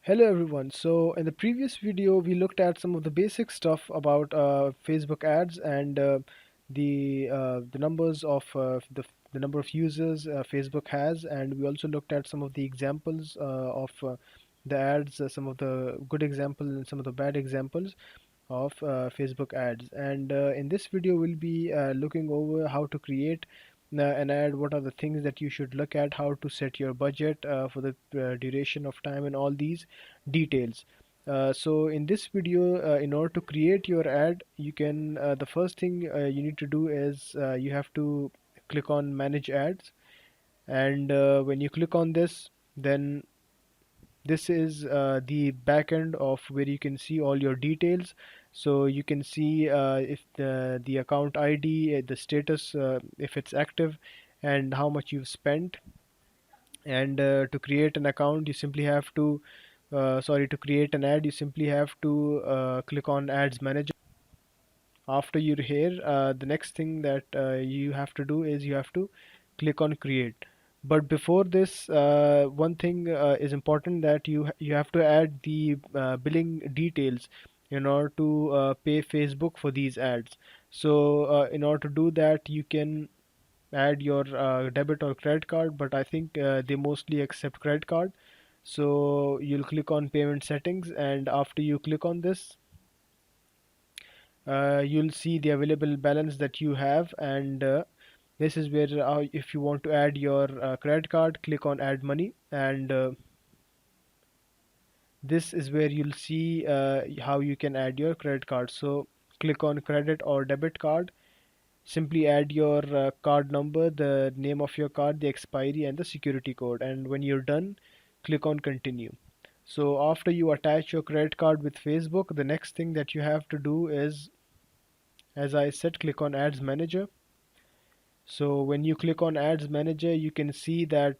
Hello everyone. So in the previous video we looked at some of the basic stuff about Facebook ads and the numbers of the number of users Facebook has, and we also looked at some of the examples of the ads, some of the good examples and some of the bad examples of Facebook ads. And in this video we'll be looking over how to create an ad, what are the things that you should look at, how to set your budget for the duration of time, and all these details. So in this video, in order to create your ad, you can the first thing you need to do is you have to click on manage ads, and when you click on this, then this is the back end of where you can see all your details. So you can see if the account ID, the status, if it's active, and how much you've spent. And to create an account, you simply have to to create an ad, you simply have to click on ads manager. After you're here, the next thing that you have to do is you have to click on create. But before this, one thing is important, that you have to add the billing details in order to pay Facebook for these ads. So in order to do that, you can add your debit or credit card, but I think they mostly accept credit card. So you'll click on payment settings, and after you click on this, you'll see the available balance that you have. And this is where if you want to add your credit card, click on add money, and this is where you'll see how you can add your credit card. So click on credit or debit card. Simply add your card number, the name of your card, the expiry, and the security code. And when you're done, click on continue. So after you attach your credit card with Facebook, the next thing that you have to do is, as I said, click on Ads Manager. So when you click on Ads Manager, you can see that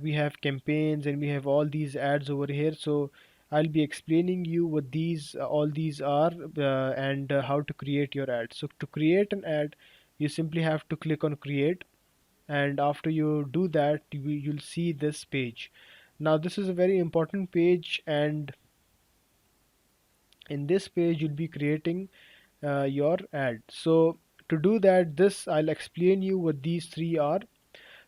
we have campaigns and we have all these ads over here. So I'll be explaining you what these all these are, and how to create your ad. So to create an ad, you simply have to click on create, and after you do that, you'll see this page. Now this is a very important page, and in this page you'll be creating your ad. So to do that, this I'll explain you what these three are.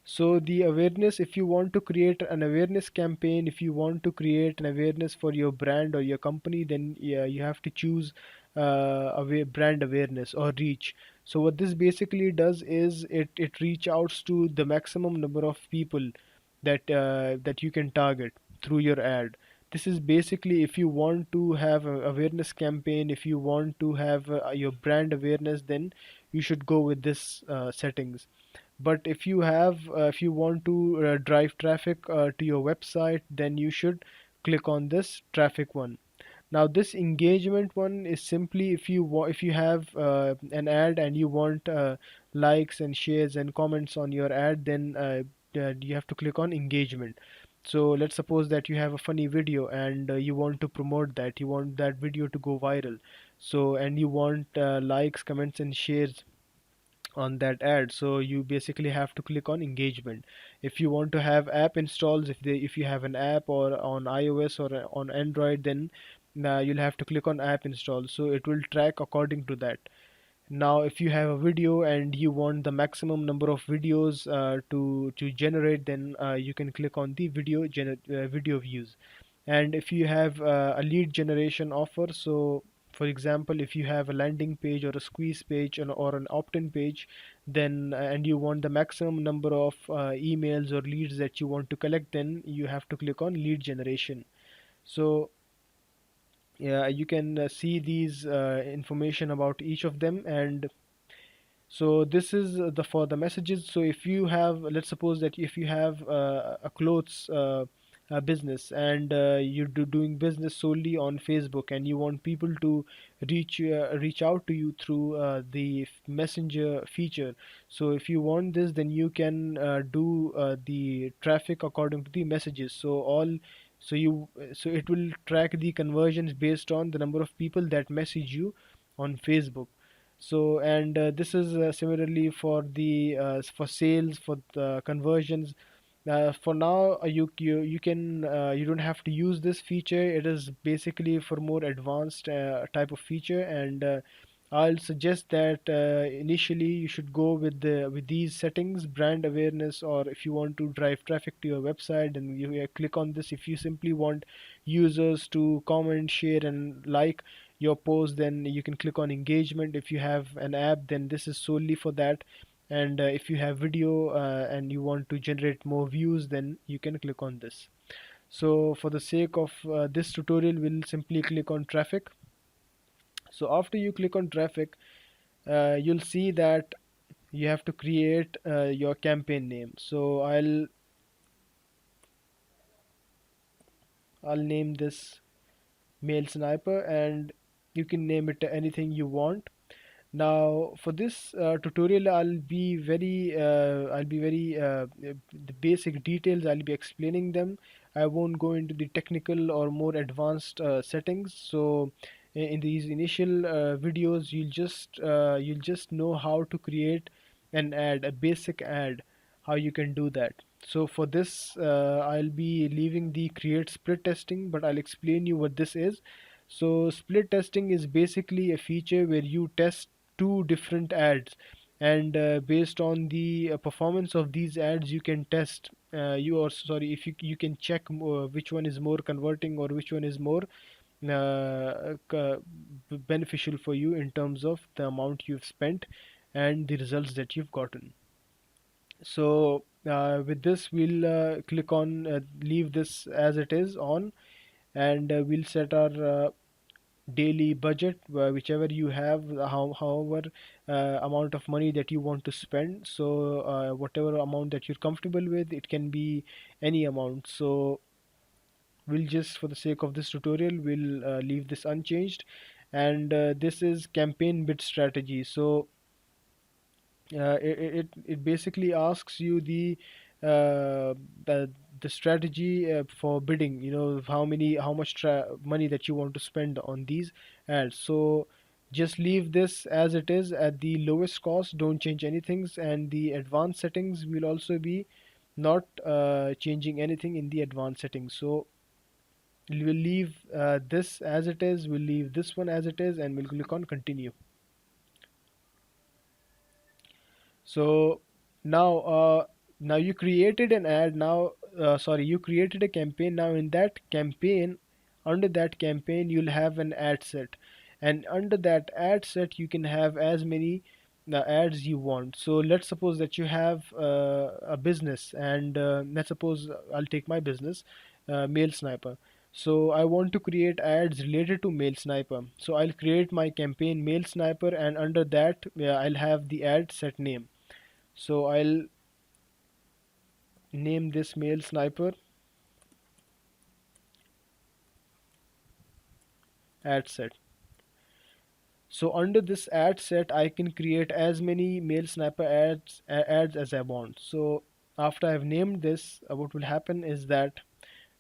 So the awareness, if you want to create an awareness campaign, if you want to create an awareness for your brand or your company, then yeah, you have to choose brand awareness or reach. So what this basically does is it reach outs to the maximum number of people that you can target through your ad. This is basically, if you want to have a awareness campaign, if you want to have your brand awareness, then you should go with this settings. But if you want to drive traffic to your website, then you should click on this traffic one. Now this engagement one is simply, if you have an ad and you want likes and shares and comments on your ad, then you have to click on engagement. So let's suppose that you have a funny video, and you want to promote that, you want that video to go viral. So and you want likes, comments, and shares on that ad. So you basically have to click on engagement. If you want to have app installs, if you have an app or on iOS or on Android, then you'll have to click on app install, so it will track according to that. Now if you have a video and you want the maximum number of videos to generate, then you can click on the video views. And if you have a lead generation offer, so for example, if you have a landing page or a squeeze page, or an opt-in page, then and you want the maximum number of emails or leads that you want to collect, then you have to click on lead generation. So yeah, you can see these information about each of them. And so this is the for the messages. So if you have, let's suppose that if you have a clothes business, and doing business solely on Facebook, and you want people to reach out to you through the messenger feature. So if you want this, then you can do the traffic according to the messages. So it will track the conversions based on the number of people that message you on Facebook. So and this is similarly for the for sales, for the conversions. For now, you don't have to use this feature. It is basically for more advanced type of feature, and I'll suggest that initially you should go with these settings, brand awareness, or if you want to drive traffic to your website, then you click on this. If you simply want users to comment, share, and like your post, then you can click on engagement. If you have an app, then this is solely for that. And if you have video and you want to generate more views, then you can click on this. So for the sake of this tutorial, we'll simply click on traffic. So after you click on traffic, you'll see that you have to create your campaign name. So I'll name this Mail Sniper, and you can name it anything you want. Now, for this tutorial, I'll be very the basic details. I'll be explaining them. I won't go into the technical or more advanced settings. So, in these initial videos, you'll just know how to create an ad, a basic ad, how you can do that. So for this, I'll be leaving the create split testing, but I'll explain you what this is. So split testing is basically a feature where you test two different ads, and based on the performance of these ads, you can test you or sorry if you can check which one is more converting or which one is more beneficial for you in terms of the amount you've spent and the results that you've gotten. So with this, we'll click on leave this as it is on, and we'll set our daily budget, whichever you have, however amount of money that you want to spend. So whatever amount that you're comfortable with, it can be any amount. So we'll just, for the sake of this tutorial, we'll leave this unchanged. And this is campaign bid strategy. So it basically asks you uh, the the strategy for bidding. You know how much money that you want to spend on these ads. So just leave this as it is at the lowest cost. Don't change anything, and the advanced settings will also be not changing anything in the advanced settings. So we'll leave this as it is. We'll leave this one as it is, and we'll click on continue. So now you created an ad. You created a campaign. Now in that campaign, under that campaign, you'll have an ad set, and under that ad set, you can have as many ads you want. So let's suppose that you have a business, and let's suppose I'll take my business, Mail Sniper. So I want to create ads related to Mail Sniper. So I'll create my campaign Mail Sniper, and under that, I'll have the ad set name. So I'll name this Mail Sniper ad set. So under this ad set, I can create as many Mail Sniper ads as I want. So after I've named this, what will happen is that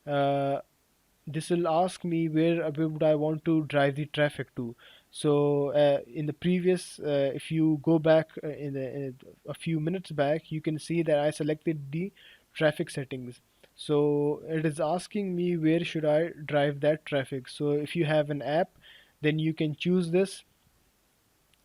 uh, this will ask me where would I want to drive the traffic to. So in the previous, if you go back in a few minutes back, you can see that I selected the traffic settings. So it is asking me where should I drive that traffic. So if you have an app, then you can choose this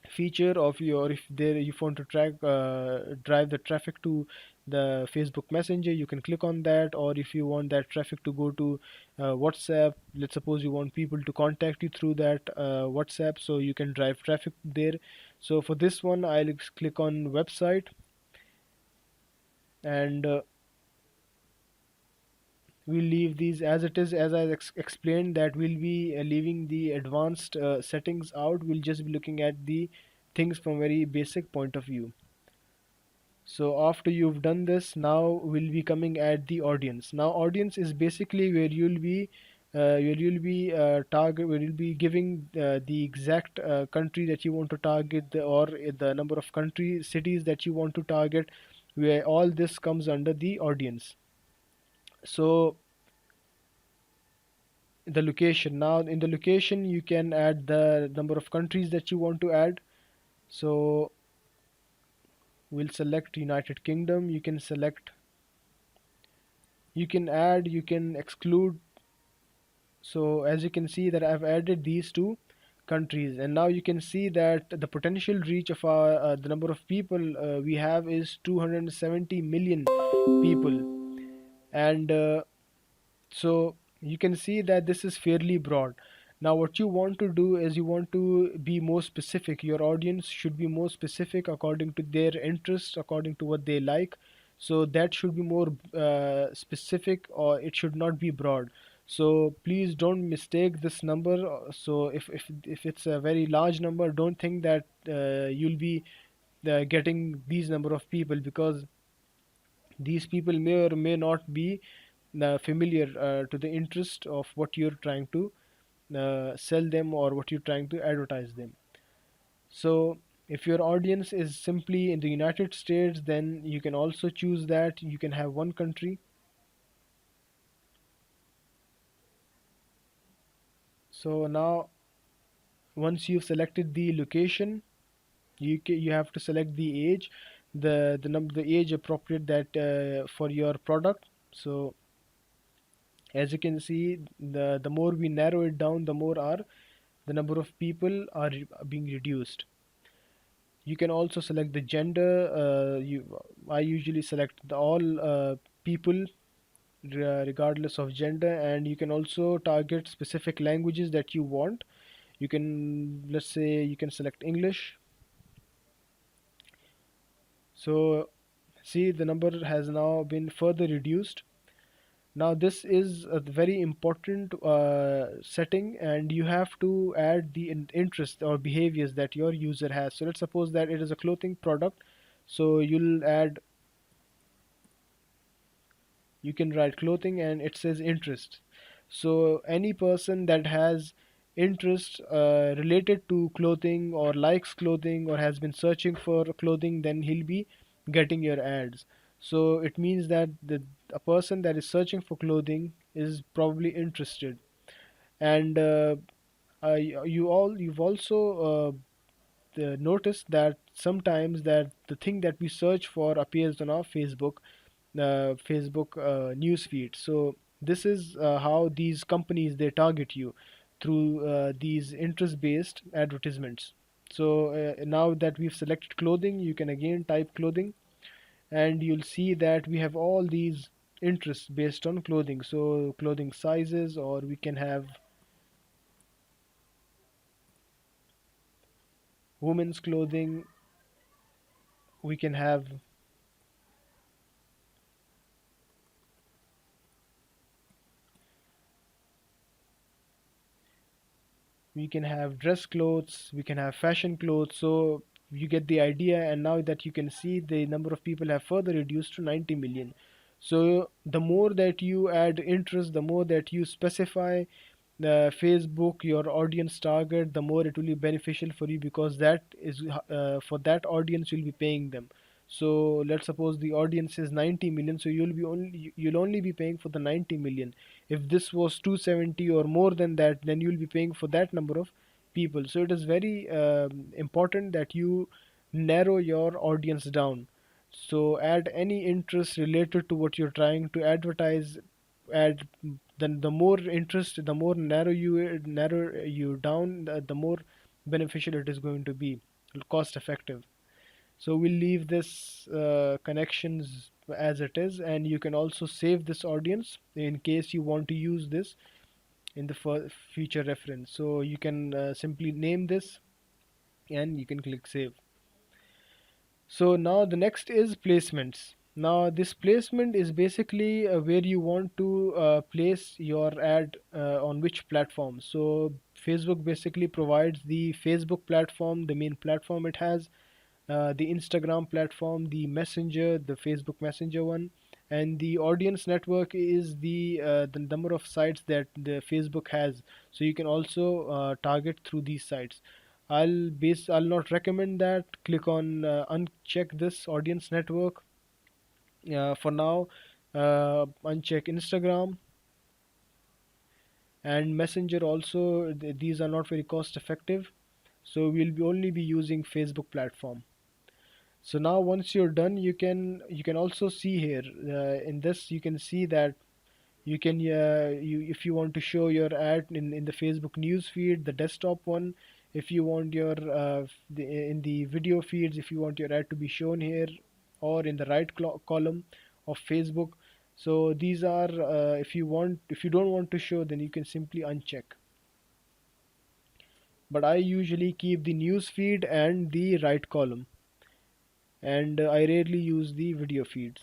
feature of your, if there you want to drive the traffic to the Facebook Messenger, you can click on that. Or if you want that traffic to go to WhatsApp, let's suppose you want people to contact you through that WhatsApp, so you can drive traffic there. So for this one, I'll click on website, and we'll leave these as it is. As I explained, that we'll be leaving the advanced settings out. We'll just be looking at the things from very basic point of view. So after you've done this, now we'll be coming at the audience. Now audience is basically where you'll be giving the exact country that you want to target, or the number of country cities that you want to target, where all this comes under the audience. So the location, now in the location you can add the number of countries that you want to add. So we'll select United Kingdom. You can select You can add, you can exclude. So as you can see that I've added these two countries, and now you can see that the potential reach of our the number of people we have is 270 million people. And so you can see that this is fairly broad. Now what you want to do is you want to be more specific. Your audience should be more specific according to their interests, according to what they like. So that should be more specific, or it should not be broad. So please don't mistake this number. So if it's a very large number, don't think that you'll be getting these number of people, because these people may or may not be familiar to the interest of what you're trying to sell them, or what you're trying to advertise them. So if your audience is simply in the United States, then you can also choose that you can have one country. So now once you've selected the location, you have to select the age, the age appropriate that for your product. So as you can see, the more we narrow it down, the more our the number of people are being reduced. You can also select the gender. I usually select all people regardless of gender, and you can also target specific languages that you want. You can, let's say, you can select English. So see, the number has now been further reduced. Now this is a very important setting, and you have to add the interest or behaviors that your user has. So let's suppose that it is a clothing product. So you'll add, you can write clothing and it says interest. So any person that has interest related to clothing, or likes clothing, or has been searching for clothing, then he'll be getting your ads. So it means that a person that is searching for clothing is probably interested. And you've also noticed that sometimes that the thing that we search for appears on our Facebook news feed. So this is how these companies, they target you through these interest based advertisements. So now that we've selected clothing, you can again type clothing, and you'll see that we have all these interests based on clothing. So clothing sizes, or we can have women's clothing, we can have dress clothes, we can have fashion clothes. So you get the idea. And now that you can see, the number of people have further reduced to 90 million. So the more that you add interest, the more that you specify the Facebook your audience target, the more it will be beneficial for you, because that is for that audience you'll be paying them. So let's suppose the audience is 90 million, so you'll only be paying for the 90 million. If this was 270 or more than that, then you'll be paying for that number of people. So it is very important that you narrow your audience down. So add any interest related to what you're trying to advertise. Add, then the more interest, the more narrow you down, the more beneficial it is going to be, cost effective. So we'll leave this connections as it is, and you can also save this audience in case you want to use this in the future reference. So you can simply name this, and you can click save. So now the next is placements. Now this placement is basically where you want to place your ad on which platform. So Facebook basically provides the Facebook platform, the main platform it has, the Instagram platform, the Messenger, the Facebook Messenger one, and the audience network is the number of sites that the Facebook has. So you can also target through these sites. I'll not recommend that. Click on uncheck this audience network for now. Uncheck Instagram and Messenger also. These are not very cost effective. So we'll be only be using Facebook platform. So now once you're done, you can also see here, in this you can see that you can, if you want to show your ad in the Facebook news feed, the desktop one, if you want your, in the video feeds, if you want your ad to be shown here or in the right column of Facebook. So these are, if you don't want to show, then you can simply uncheck. But I usually keep the news feed and the right column, and I rarely use the video feeds.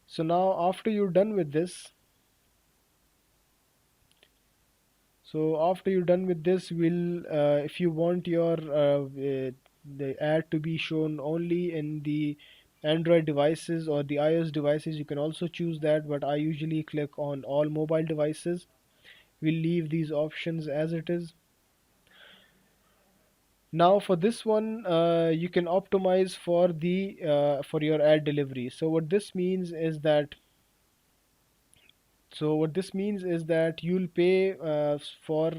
So now after you're done with this, we'll, if you want your, the ad to be shown only in the Android devices or the iOS devices, you can also choose that, but I usually click on all mobile devices. We'll leave these options as it is. Now for this one, you can optimize for the, for your ad delivery. So what this means is that you'll pay, for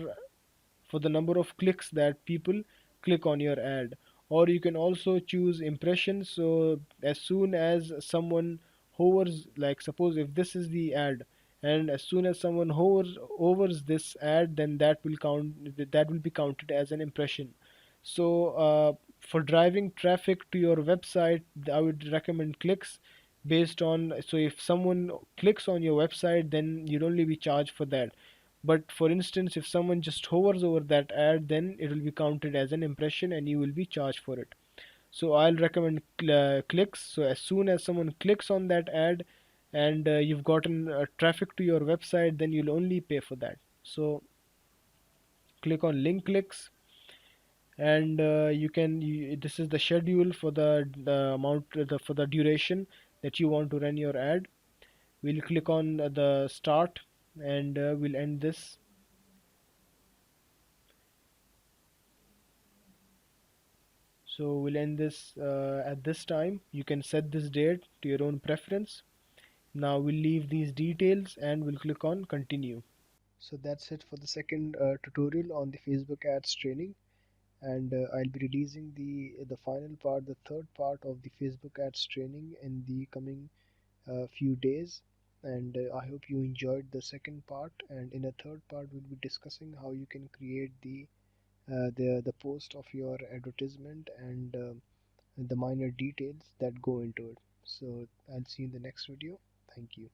the number of clicks that people click on your ad. Or you can also choose impressions. So as soon as someone hovers, like suppose if this is the ad, and as soon as someone hovers this ad, then that will be counted as an impression. So for driving traffic to your website, I would recommend clicks based on, so if someone clicks on your website, then you'd only be charged for that. But for instance, if someone just hovers over that ad, then it will be counted as an impression and you will be charged for it. So I'll recommend clicks. So as soon as someone clicks on that ad and you've gotten traffic to your website, then you'll only pay for that. So click on link clicks, and this is the schedule for the amount, for the duration that you want to run your ad. We'll click on the start, and we'll end this. So we'll end this at this time. You can set this date to your own preference. Now we'll leave these details and we'll click on continue. So that's it for the second tutorial on the Facebook ads training, and I'll be releasing the final part, the third part of the Facebook ads training in the coming few days. And I hope you enjoyed the second part. And in a third part, we'll be discussing how you can create the post of your advertisement, and the minor details that go into it. So I'll see you in the next video. Thank you.